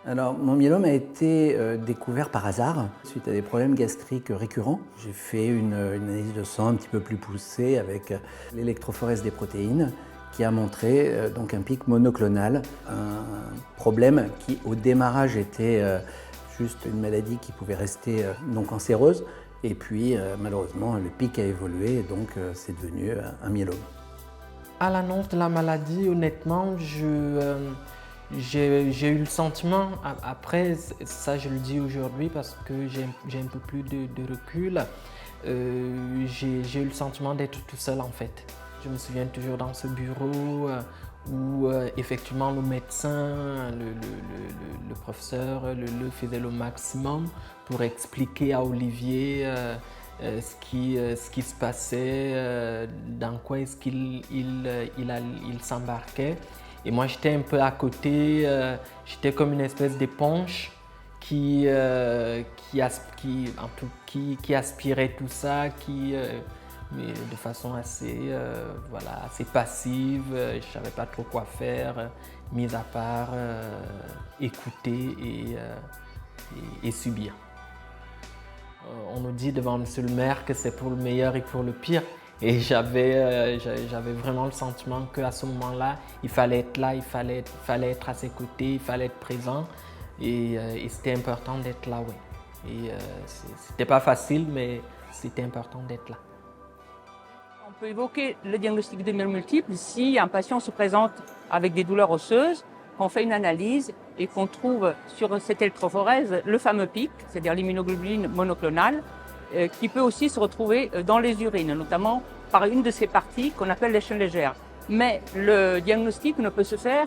Alors, mon myélome a été découvert par hasard suite à des problèmes gastriques récurrents. J'ai fait une analyse de sang un petit peu plus poussée avec l'électrophorèse des protéines qui a montré donc un pic monoclonal, un problème qui au démarrage était juste une maladie qui pouvait rester non cancéreuse et puis malheureusement le pic a évolué et donc c'est devenu un myélome. À l'annonce de la maladie, honnêtement, j'ai eu le sentiment, après, ça je le dis aujourd'hui parce que j'ai un peu plus de recul, j'ai eu le sentiment d'être tout seul en fait. Je me souviens toujours dans ce bureau où effectivement le médecin, le professeur le faisait le maximum pour expliquer à Olivier ce qui se passait, dans quoi est-ce qu'il s'embarquait. Et moi, j'étais un peu à côté, j'étais comme une espèce d'éponge qui aspirait tout ça, mais de façon assez, assez passive. Je ne savais pas trop quoi faire, mis à part écouter et subir. On nous dit devant Monsieur le maire que c'est pour le meilleur et pour le pire. Et j'avais vraiment le sentiment qu'à ce moment-là, il fallait être là, il fallait être à ses côtés, il fallait être présent. Et c'était important d'être là, oui. Et c'était pas facile, mais c'était important d'être là. On peut évoquer le diagnostic de myélome multiple si un patient se présente avec des douleurs osseuses, qu'on fait une analyse et qu'on trouve sur cette électrophorèse le fameux pic, c'est-à-dire l'immunoglobuline monoclonale, qui peut aussi se retrouver dans les urines, notamment par une de ces parties qu'on appelle les chaînes légères. Mais le diagnostic ne peut se faire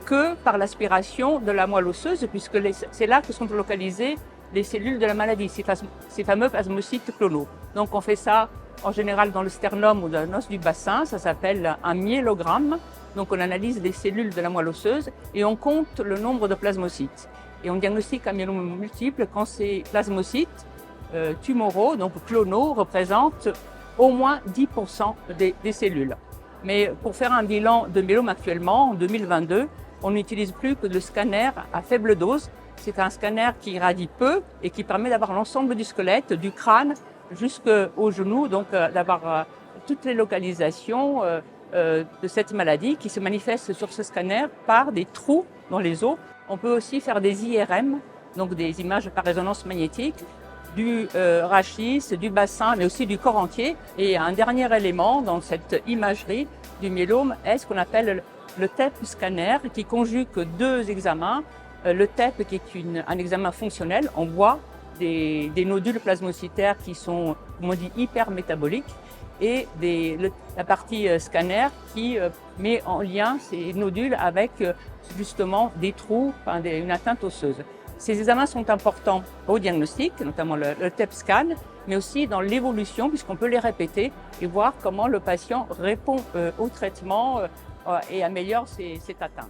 que par l'aspiration de la moelle osseuse, puisque c'est là que sont localisées les cellules de la maladie, ces fameux plasmocytes clonaux. Donc on fait ça en général dans le sternum ou dans l'os du bassin, ça s'appelle un myélogramme. Donc on analyse les cellules de la moelle osseuse et on compte le nombre de plasmocytes. Et on diagnostique un myélome multiple quand ces plasmocytes tumoraux, donc clonaux, représentent au moins 10% des cellules. Mais pour faire un bilan de myélome actuellement, en 2022, on n'utilise plus que le scanner à faible dose. C'est un scanner qui irradie peu et qui permet d'avoir l'ensemble du squelette, du crâne jusqu'au genou, donc d'avoir toutes les localisations de cette maladie qui se manifeste sur ce scanner par des trous dans les os. On peut aussi faire des IRM, donc des images par résonance magnétique, du rachis, du bassin, mais aussi du corps entier. Et un dernier élément dans cette imagerie du myélome est ce qu'on appelle le TEP scanner, qui conjugue deux examens. Le TEP qui est un examen fonctionnel, on voit des nodules plasmocytaires qui sont, comme on dit, hypermétaboliques, et la partie scanner qui met en lien ces nodules avec justement des trous, une atteinte osseuse. Ces examens sont importants au diagnostic, notamment le TEP scan, mais aussi dans l'évolution, puisqu'on peut les répéter et voir comment le patient répond au traitement et améliore cette atteinte.